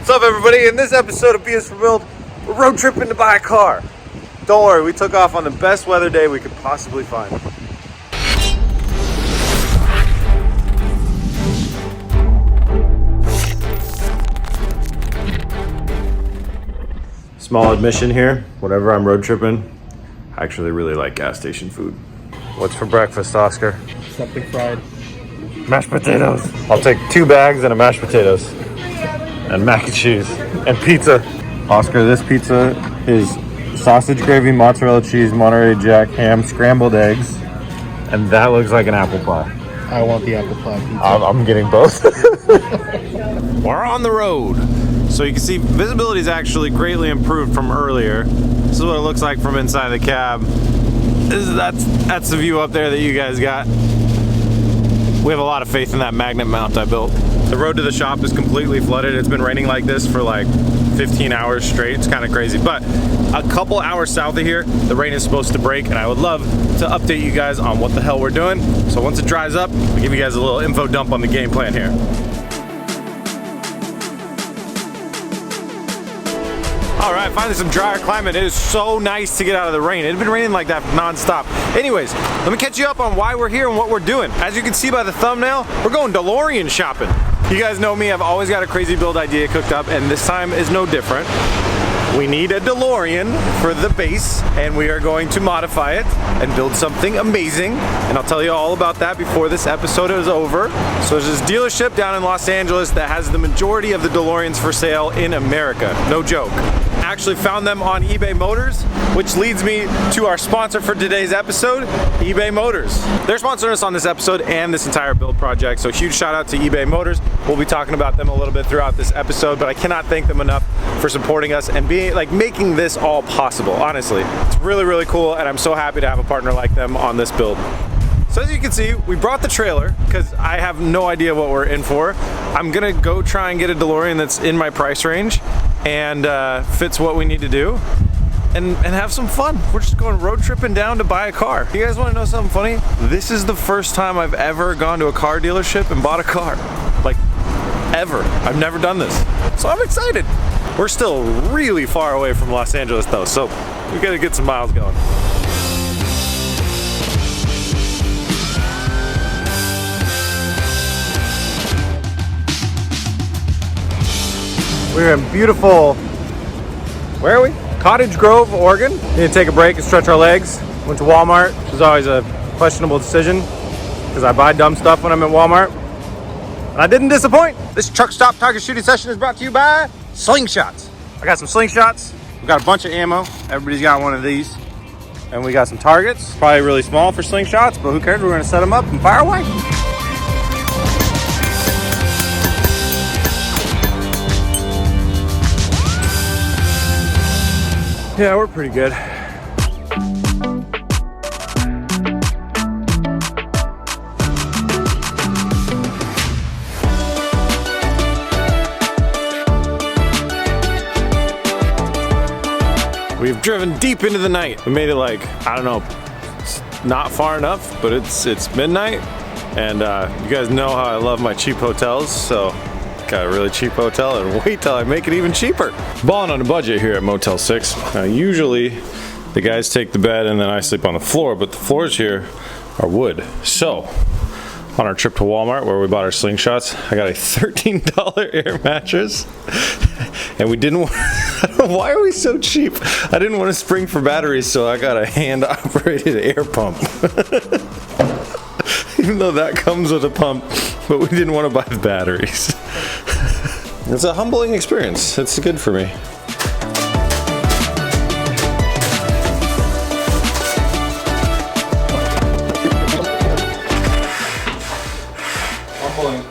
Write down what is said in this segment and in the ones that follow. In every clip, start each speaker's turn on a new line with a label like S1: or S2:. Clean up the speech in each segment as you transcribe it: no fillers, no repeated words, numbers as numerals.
S1: What's up, everybody? In this episode of BS for Build, we're road tripping to buy a car. Don't worry, we took off on the best weather day we could possibly find. Small admission here, whenever I'm road tripping, I actually really like gas station food. What's for breakfast, Oscar?
S2: Something fried.
S1: Mashed potatoes. I'll take 2 bags and a mashed potatoes. And mac and cheese. And pizza. Oscar, this pizza is sausage gravy, mozzarella cheese, Monterey Jack, ham, scrambled eggs. And that looks like an apple pie.
S2: I want the apple pie pizza.
S1: I'm getting both. We're on the road. So you can see visibility is actually greatly improved from earlier. This is what it looks like from inside the cab. That's the view up there that you guys got. We have a lot of faith in that magnet mount I built. The road to the shop is completely flooded. It's been raining like this for like 15 hours straight. It's kind of crazy, but a couple hours south of here, the rain is supposed to break, and I would love to update you guys on what the hell we're doing. So once it dries up, I'll give you guys a little info dump on the game plan here. All right, finally some drier climate. It is so nice to get out of the rain. It had been raining like that non-stop. Anyways, let me catch you up on why we're here and what we're doing. As you can see by the thumbnail, we're going Delorean shopping. You guys know me, I've always got a crazy build idea cooked up, and this time is no different. We need a DeLorean for the base, and we are going to modify it and build something amazing. And I'll tell you all about that before this episode is over. So there's this dealership down in Los Angeles that has the majority of the DeLoreans for sale in America. No joke. I actually found them on eBay Motors, which leads me to our sponsor for today's episode, eBay Motors. They're sponsoring us on this episode and this entire build project, so huge shout out to eBay Motors. We'll be talking about them a little bit throughout this episode, but I cannot thank them enough for supporting us and being making this all possible. Honestly, it's really, really cool, and I'm so happy to have a partner like them on this build. So as you can see, we brought the trailer because I have no idea what we're in for. I'm gonna go try and get a DeLorean that's in my price range and fits what we need to do and have some fun. We're just going road tripping down to buy a car. You guys wanna know something funny? This is the first time I've ever gone to a car dealership and bought a car. Like, ever. I've never done this. So I'm excited. We're still really far away from Los Angeles though, so we gotta get some miles going. We're in beautiful, where are we? Cottage Grove, Oregon. Need to take a break and stretch our legs. Went to Walmart, which is always a questionable decision because I buy dumb stuff when I'm at Walmart. And I didn't disappoint. This truck stop target shooting session is brought to you by Slingshots. I got some Slingshots. We got a bunch of ammo. Everybody's got one of these. And we got some targets. Probably really small for Slingshots, but who cares? We're gonna set them up and fire away. Yeah, we're pretty good. We've driven deep into the night. We made it like, I don't know, it's not far enough, but it's midnight. And you guys know how I love my cheap hotels, so got a really cheap hotel and wait till I make it even cheaper. Balling on a budget here at Motel 6. Now usually the guys take the bed and then I sleep on the floor, but the floors here are wood. So on our trip to Walmart where we bought our Slingshots, I got a $13 air mattress. And we didn't want, I don't know, why are we so cheap? I didn't want to spring for batteries, so I got a hand operated air pump. Even though that comes with a pump, but we didn't want to buy the batteries. It's a humbling experience. It's good for me. Humbling.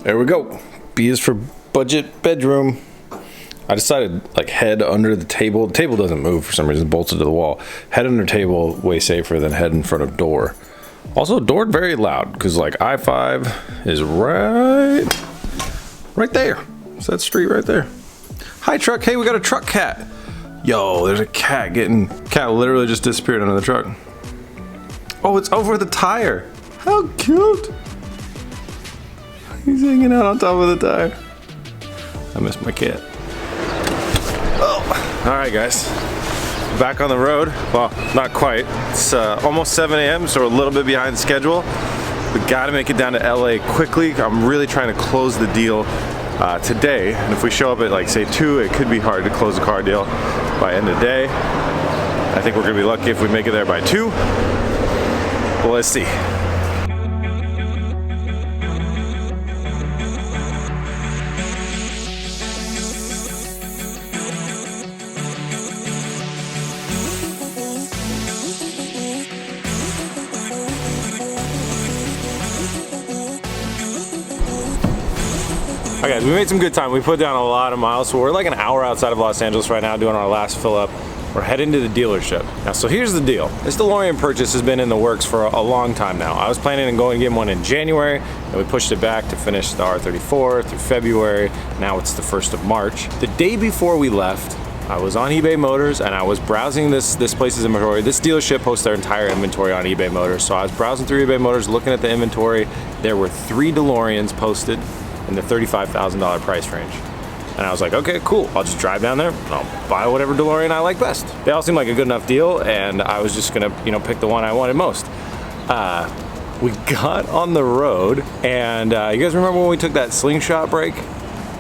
S1: There we go. B is for budget bedroom. I decided like head under the table. The table doesn't move for some reason, bolted to the wall. Head under table, way safer than head in front of door. Also, door very loud because like I-5 is right there. It's that street right there. Hi truck, hey, we got a truck cat. Yo, there's a cat literally just disappeared under the truck. Oh, it's over the tire. How cute! He's hanging out on top of the tire. I miss my cat. Oh, all right, guys. Back on the road. Well, not quite. It's almost 7 a.m., so we're a little bit behind schedule. We gotta make it down to LA quickly. I'm really trying to close the deal today. And if we show up at like say 2, it could be hard to close a car deal by end of day. I think we're gonna be lucky if we make it there by 2. Well, let's see. Okay, we made some good time. We put down a lot of miles, so we're like an hour outside of Los Angeles right now doing our last fill up. We're heading to the dealership. Now, so here's the deal. This Delorean Purchase has been in the works for a long time now. I was planning on going to get one in January, and we pushed it back to finish the R34 through February. Now it's the 1st of March. The day before we left, I was on eBay Motors and I was browsing this place's inventory. This dealership posts their entire inventory on eBay Motors. So I was browsing through eBay Motors, looking at the inventory. There were 3 DeLoreans posted in the $35,000 price range. And I was like, okay, cool. I'll just drive down there. I'll buy whatever DeLorean I like best. They all seemed like a good enough deal, and I was just gonna, pick the one I wanted most. We got on the road, and you guys remember when we took that slingshot break?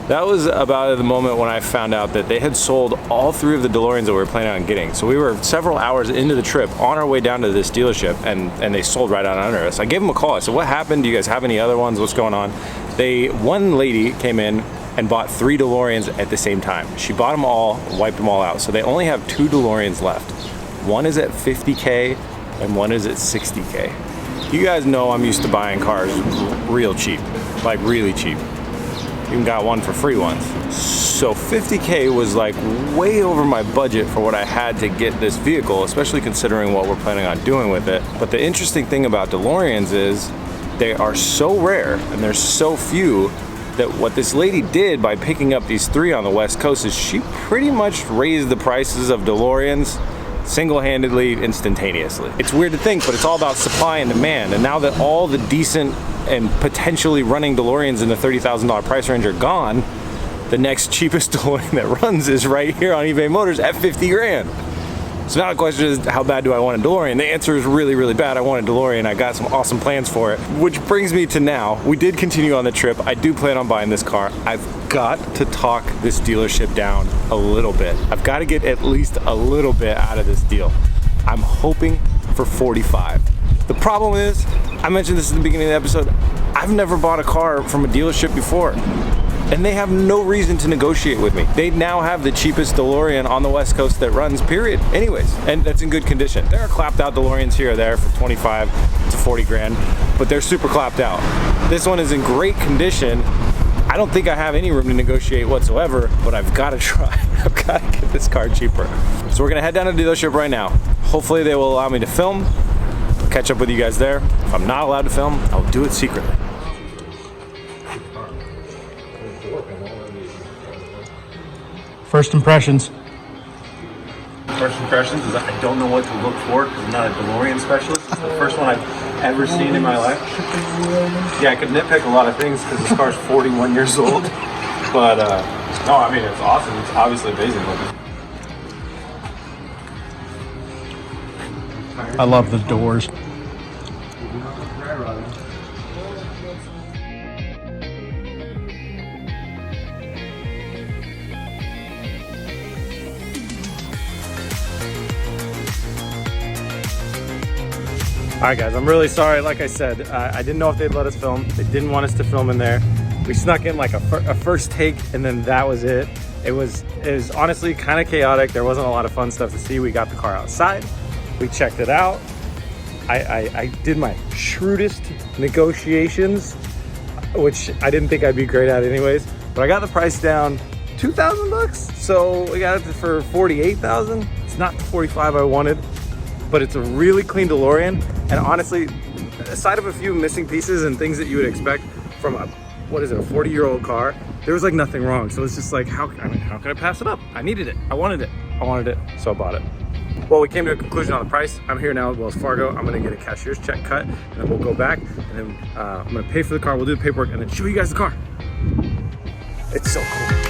S1: That was about the moment when I found out that they had sold all 3 of the DeLoreans that we were planning on getting. So we were several hours into the trip on our way down to this dealership, and they sold right out under us. I gave them a call. I said, what happened? Do you guys have any other ones? What's going on? One lady came in and bought 3 DeLoreans at the same time. She bought them all, wiped them all out. So they only have 2 DeLoreans left. One is at $50K and one is at $60K. You guys know I'm used to buying cars real cheap, like really cheap. Even got one for free once. So $50K was like way over my budget for what I had to get this vehicle, especially considering what we're planning on doing with it. But the interesting thing about DeLoreans is they are so rare and there's so few that what this lady did by picking up these 3 on the West Coast is she pretty much raised the prices of DeLoreans single-handedly, instantaneously. It's weird to think, but it's all about supply and demand. And now that all the decent and potentially running DeLoreans in the $30,000 price range are gone, the next cheapest DeLorean that runs is right here on eBay Motors at 50 grand. So now the question is, how bad do I want a DeLorean? The answer is really, really bad. I want a DeLorean. I got some awesome plans for it. Which brings me to now. We did continue on the trip. I do plan on buying this car. I've got to talk this dealership down a little bit. I've got to get at least a little bit out of this deal. I'm hoping for 45. The problem is, I mentioned this in the beginning of the episode, I've never bought a car from a dealership before. And they have no reason to negotiate with me. They now have the cheapest DeLorean on the West Coast that runs, period. Anyways, and that's in good condition. There are clapped out DeLoreans here or there for 25 to 40 grand, but they're super clapped out. This one is in great condition. I don't think I have any room to negotiate whatsoever, but I've got to try. I've got to get this car cheaper. So we're gonna head down to the dealership right now. Hopefully they will allow me to film. I'll catch up with you guys there. If I'm not allowed to film, I'll do it secretly.
S2: First impressions.
S1: First impressions is I don't know what to look for because I'm not a DeLorean specialist. It's the first one I've ever seen in my life. Yeah, I could nitpick a lot of things because this car's 41 years old. But, no, I mean, it's awesome. It's obviously amazing looking.
S2: I love the doors.
S1: Alright guys, I'm really sorry. Like I said, I didn't know if they'd let us film. They didn't want us to film in there. We snuck in like a first take and then that was it. It was honestly kind of chaotic. There wasn't a lot of fun stuff to see. We got the car outside. We checked it out. I did my shrewdest negotiations, which I didn't think I'd be great at anyways. But I got the price down $2,000. So we got it for $48,000. It's not the 45 I wanted, but it's a really clean DeLorean. And honestly, aside of a few missing pieces and things that you would expect from a 40-year-old car, there was like nothing wrong. So it's just like, how can I pass it up? I needed it. I wanted it. So I bought it. Well, we came to a conclusion on the price. I'm here now at Wells Fargo. I'm gonna get a cashier's check cut, and then we'll go back, and then I'm gonna pay for the car. We'll do the paperwork, and then show you guys the car. It's so cool.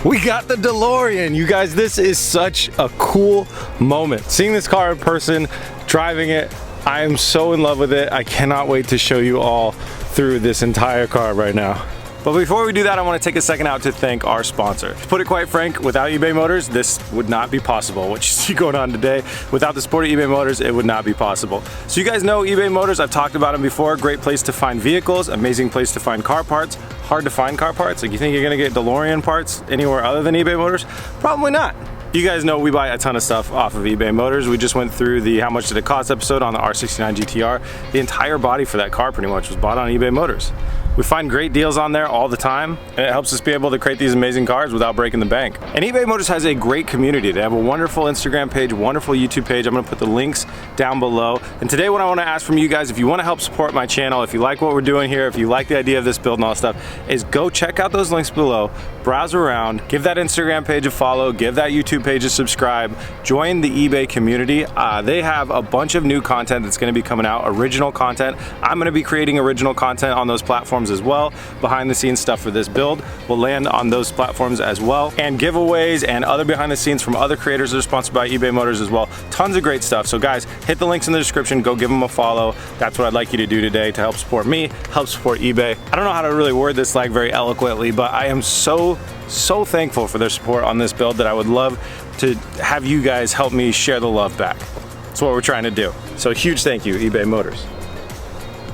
S1: We got the DeLorean. You guys, this is such a cool moment. Seeing this car in person, driving it, I am so in love with it. I cannot wait to show you all through this entire car right now. But before we do that, I want to take a second out to thank our sponsor. To put it quite frank, without eBay Motors, this would not be possible. What you see going on today, without the support of eBay Motors, it would not be possible. So you guys know eBay Motors, I've talked about them before. Great place to find vehicles, amazing place to find car parts. Hard to find car parts. Like, you think you're gonna get DeLorean parts anywhere other than eBay Motors? Probably not. You guys know we buy a ton of stuff off of eBay Motors. We just went through the how much did it cost episode on the R69 GTR. The entire body for that car pretty much was bought on eBay Motors. We find great deals on there all the time, and it helps us be able to create these amazing cars without breaking the bank. And eBay Motors has a great community. They have a wonderful Instagram page, wonderful YouTube page. I'm gonna put the links down below. And today what I wanna ask from you guys, if you wanna help support my channel, if you like what we're doing here, if you like the idea of this build and all that stuff, is go check out those links below, browse around, give that Instagram page a follow, give that YouTube page a subscribe, join the eBay community. They have a bunch of new content that's gonna be coming out, original content. I'm gonna be creating original content on those platforms as well. Behind the scenes stuff for this build will land on those platforms as well, and giveaways and other behind the scenes from other creators that are sponsored by eBay Motors as well. Tons of great stuff. So guys, hit the links in the description, go give them a follow. That's what I'd like you to do today to help support me, help support eBay. I don't know how to really word this like very eloquently, but I am so thankful for their support on this build that I would love to have you guys help me share the love back. That's what we're trying to do. So huge thank you, eBay Motors.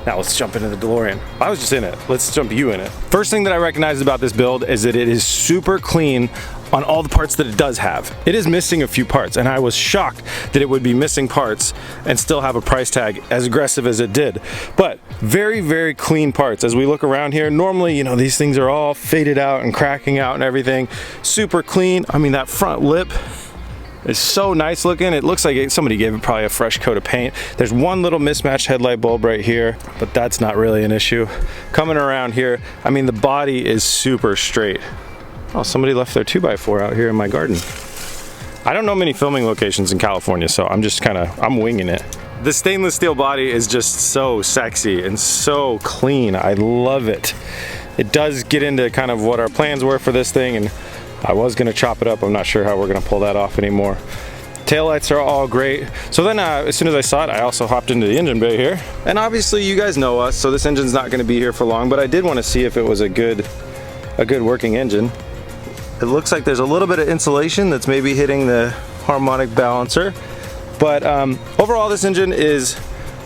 S1: Now let's jump into the DeLorean. I was just in it. Let's jump you in it. First thing that I recognized about this build is that it is super clean on all the parts that it does have. It is missing a few parts, and I was shocked that it would be missing parts and still have a price tag as aggressive as it did. But very, very clean parts. As we look around here, normally, you know, these things are all faded out and cracking out and everything. Super clean. I mean, that front lip is so nice looking. It looks like somebody gave it probably a fresh coat of paint. There's one little mismatched headlight bulb right here, but that's not really an issue. Coming around here, I mean, the body is super straight. Oh, somebody left their 2x4 out here in my garden. I don't know many filming locations in California, so I'm winging it. The stainless steel body is just so sexy and so clean. I love it. It does get into kind of what our plans were for this thing, and I was gonna chop it up. I'm not sure how we're gonna pull that off anymore. Taillights are all great. So then as soon as I saw it, I also hopped into the engine bay here. And obviously you guys know us, so this engine's not gonna be here for long, but I did wanna see if it was a good working engine. It looks like there's a little bit of insulation that's maybe hitting the harmonic balancer. But overall, this engine is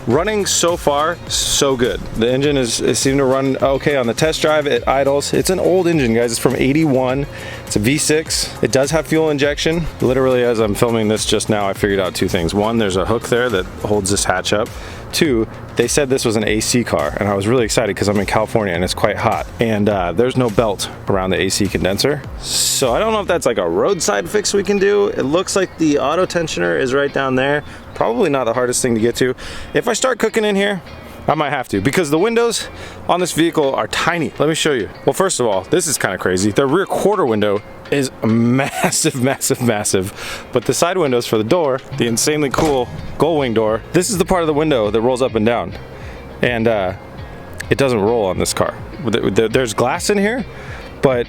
S1: running so far so good. The engine is seemed to run okay on the test drive. It idles. It's an old engine, guys. It's from '81. It's a V6. It does have fuel injection. Literally, as I'm filming this just now, I figured out two things. One, there's a hook there that holds this hatch up. Two, they said this was an AC car, and I was really excited because I'm in California and it's quite hot, and there's no belt around the AC condenser. So I don't know if that's like a roadside fix we can do. It looks like the auto tensioner is right down there. Probably not the hardest thing to get to. If I start cooking in here, I might have to, because the windows on this vehicle are tiny. Let me show you. Well, first of all, this is kind of crazy. The rear quarter window is massive, massive, massive. But the side windows for the door, the insanely cool gull wing door, this is the part of the window that rolls up and down. And it doesn't roll on this car. There's glass in here, but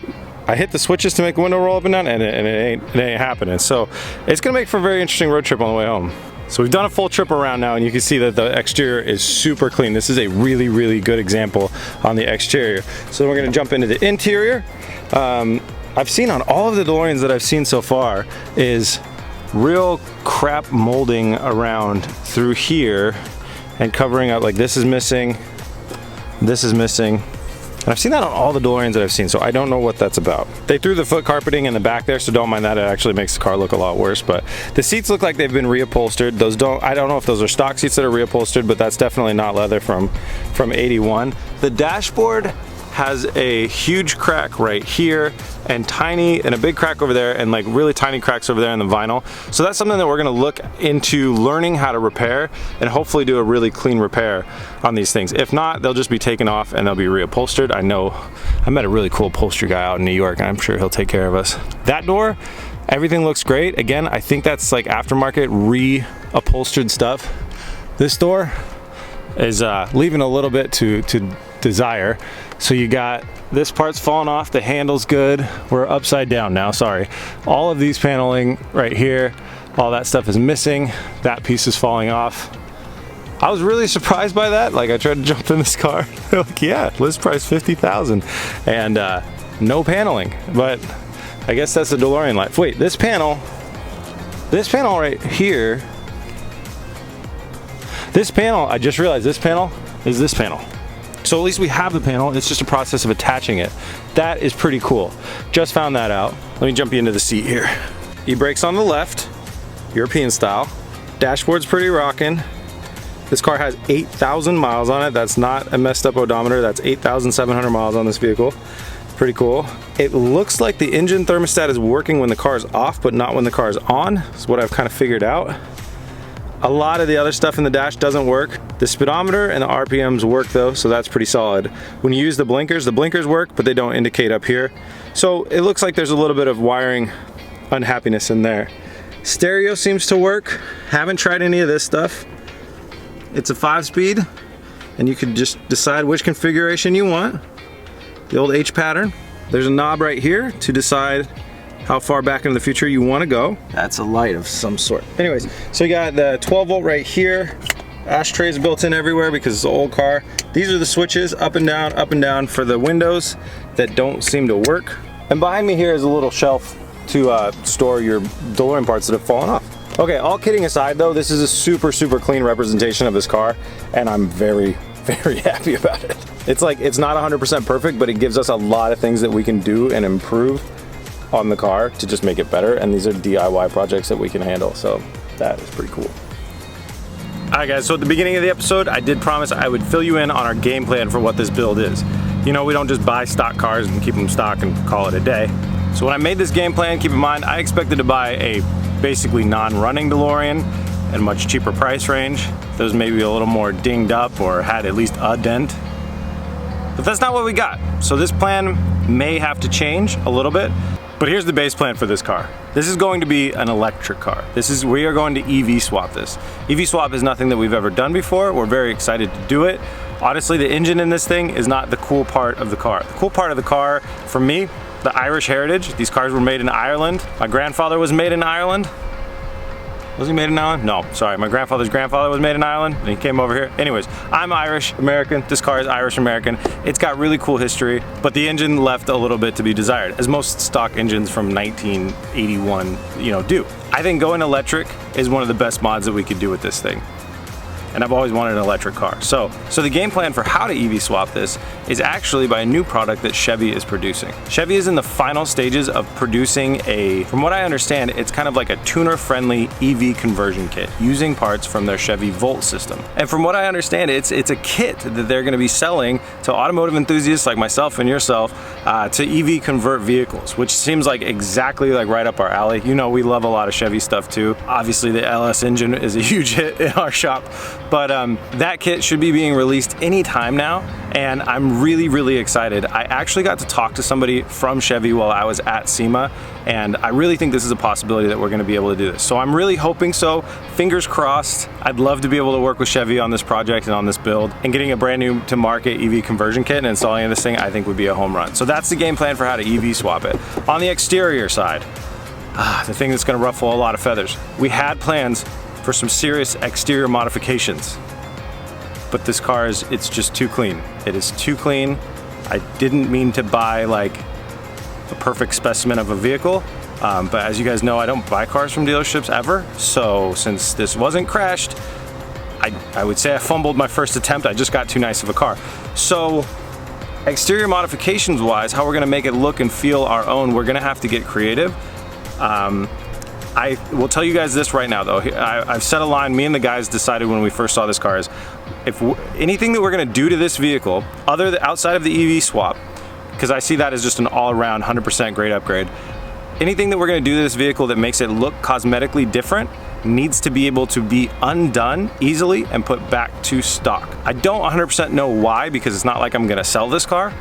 S1: I hit the switches to make the window roll up and down, and it ain't happening. So it's gonna make for a very interesting road trip on the way home. So we've done a full trip around now, and you can see that the exterior is super clean. This is a really, really good example on the exterior. So we're gonna jump into the interior. I've seen on all of the DeLoreans that I've seen so far is real crap molding around through here and covering up. Like, this is missing, this is missing. And I've seen that on all the DeLoreans that I've seen, so I don't know what that's about. They threw the foot carpeting in the back there, so don't mind that. It actually makes the car look a lot worse, but the seats look like they've been reupholstered. I don't know if those are stock seats that are reupholstered, but that's definitely not leather from 81. The dashboard has a huge crack right here and a big crack over there and like really tiny cracks over there in the vinyl. So that's something that we're gonna look into learning how to repair and hopefully do a really clean repair on these things. If not, they'll just be taken off and they'll be reupholstered. I know I met a really cool upholstery guy out in New York and I'm sure he'll take care of us. That door, everything looks great. Again, I think that's like aftermarket reupholstered stuff. This door is leaving a little bit to desire. So you got this part's falling off, the handle's good. We're upside down now, sorry. All of these paneling right here, all that stuff is missing. That piece is falling off. I was really surprised by that. Like I tried to jump in this car. They're like, yeah, list price $50,000 and no paneling. But I guess that's the DeLorean life. Wait, this panel right here, this panel, I just realized this panel is this panel. So at least we have the panel, it's just a process of attaching it. That is pretty cool. Just found that out. Let me jump you into the seat here. E-brakes on the left, European style. Dashboard's pretty rocking. This car has 8,000 miles on it. That's not a messed up odometer. That's 8,700 miles on this vehicle. Pretty cool. It looks like the engine thermostat is working when the car is off, but not when the car is on. That's what I've kind of figured out. A lot of the other stuff in the dash doesn't work. The speedometer and the RPMs work though, so that's pretty solid. When you use the blinkers work, but they don't indicate up here. So it looks like there's a little bit of wiring unhappiness in there. Stereo seems to work. Haven't tried any of this stuff. It's a 5-speed, and you can just decide which configuration you want. The old H pattern. There's a knob right here to decide how far back into the future you want to go. That's a light of some sort. Anyways, so you got the 12 volt right here. Ashtrays built in everywhere because it's an old car. These are the switches up and down for the windows that don't seem to work. And behind me here is a little shelf to store your DeLorean parts that have fallen off. Okay, all kidding aside though, this is a super clean representation of this car and I'm very happy about it. It's like, it's not 100% perfect, but it gives us a lot of things that we can do and improve on the car to just make it better, and these are DIY projects that we can handle, so that is pretty cool. Alright guys, so at the beginning of the episode I did promise I would fill you in on our game plan for what this build is. You know, we don't just buy stock cars and keep them stock and call it a day. So when I made this game plan, keep in mind I expected to buy a basically non-running DeLorean at a much cheaper price range. That was maybe a little more dinged up or had at least a dent. But that's not what we got. So this plan may have to change a little bit. But here's the base plan for this car. This is going to be an electric car. We are going to EV swap this. EV swap is nothing that we've ever done before. We're very excited to do it. Honestly, the engine in this thing is not the cool part of the car. The cool part of the car, for me, the Irish heritage. These cars were made in Ireland. My grandfather was made in Ireland. Was he made in Ireland? No, sorry, my grandfather's grandfather was made in Ireland and he came over here. Anyways, I'm Irish American. This car is Irish American. It's got really cool history, but the engine left a little bit to be desired, as most stock engines from 1981, do. I think going electric is one of the best mods that we could do with this thing. And I've always wanted an electric car. So the game plan for how to EV swap this is actually by a new product that Chevy is producing. Chevy is in the final stages of producing from what I understand, it's kind of like a tuner-friendly EV conversion kit using parts from their Chevy Volt system. And from what I understand, it's a kit that they're gonna be selling to automotive enthusiasts like myself and yourself to EV convert vehicles, which seems like exactly like right up our alley. You know, we love a lot of Chevy stuff too. Obviously the LS engine is a huge hit in our shop. But that kit should be being released anytime now, and I'm really excited. I actually got to talk to somebody from Chevy while I was at SEMA, and I really think this is a possibility that we're gonna be able to do this. So I'm really hoping so, fingers crossed. I'd love to be able to work with Chevy on this project and on this build, and getting a brand new to market EV conversion kit and installing this thing I think would be a home run. So that's the game plan for how to EV swap it. On the exterior side, the thing that's gonna ruffle a lot of feathers. We had plans for some serious exterior modifications, but this car it's just too clean. It is too clean. I didn't mean to buy like a perfect specimen of a vehicle, but as you guys know, I don't buy cars from dealerships ever, so since this wasn't crashed, I would say I fumbled my first attempt. I just got too nice of a car. So Exterior modifications wise, how we're gonna make it look and feel our own, we're gonna have to get creative. I will tell you guys this right now though. I've set a line, me and the guys decided when we first saw this car is, if anything that we're gonna do to this vehicle, outside of the EV swap, because I see that as just an all-around 100% great upgrade, anything that we're gonna do to this vehicle that makes it look cosmetically different needs to be able to be undone easily and put back to stock. I don't 100% know why, because it's not like I'm gonna sell this car,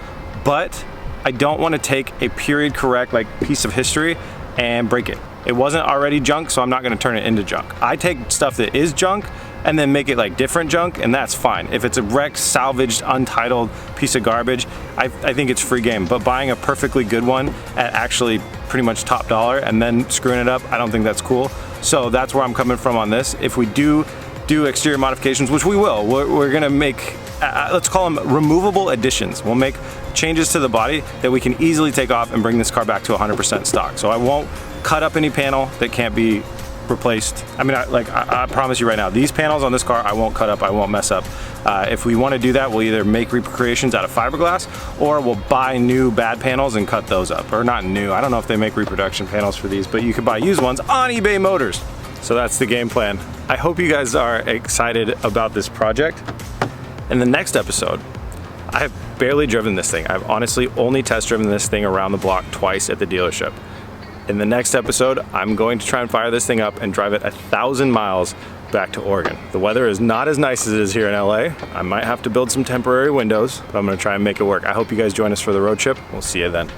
S1: but I don't wanna take a period correct like piece of history and break it. It wasn't already junk, so I'm not gonna turn it into junk. I take stuff that is junk and then make it like different junk, and that's fine. If it's a wrecked, salvaged, untitled piece of garbage, I think it's free game. But buying a perfectly good one at actually pretty much top dollar and then screwing it up, I don't think that's cool. So that's where I'm coming from on this. If we do exterior modifications, which we will, we're gonna make, let's call them removable additions. We'll make changes to the body that we can easily take off and bring this car back to 100% stock. So I won't cut up any panel that can't be replaced. I mean, I promise you right now, these panels on this car, I won't cut up, I won't mess up. If we want to do that, we'll either make recreations out of fiberglass, or we'll buy new bad panels and cut those up. Or not new, I don't know if they make reproduction panels for these, but you could buy used ones on eBay Motors. So that's the game plan. I hope you guys are excited about this project. In the next episode, I have barely driven this thing. I've honestly only test driven this thing around the block twice at the dealership. In the next episode, I'm going to try and fire this thing up and drive it 1,000 miles back to Oregon. The weather is not as nice as it is here in LA. I might have to build some temporary windows, but I'm gonna try and make it work. I hope you guys join us for the road trip. We'll see you then.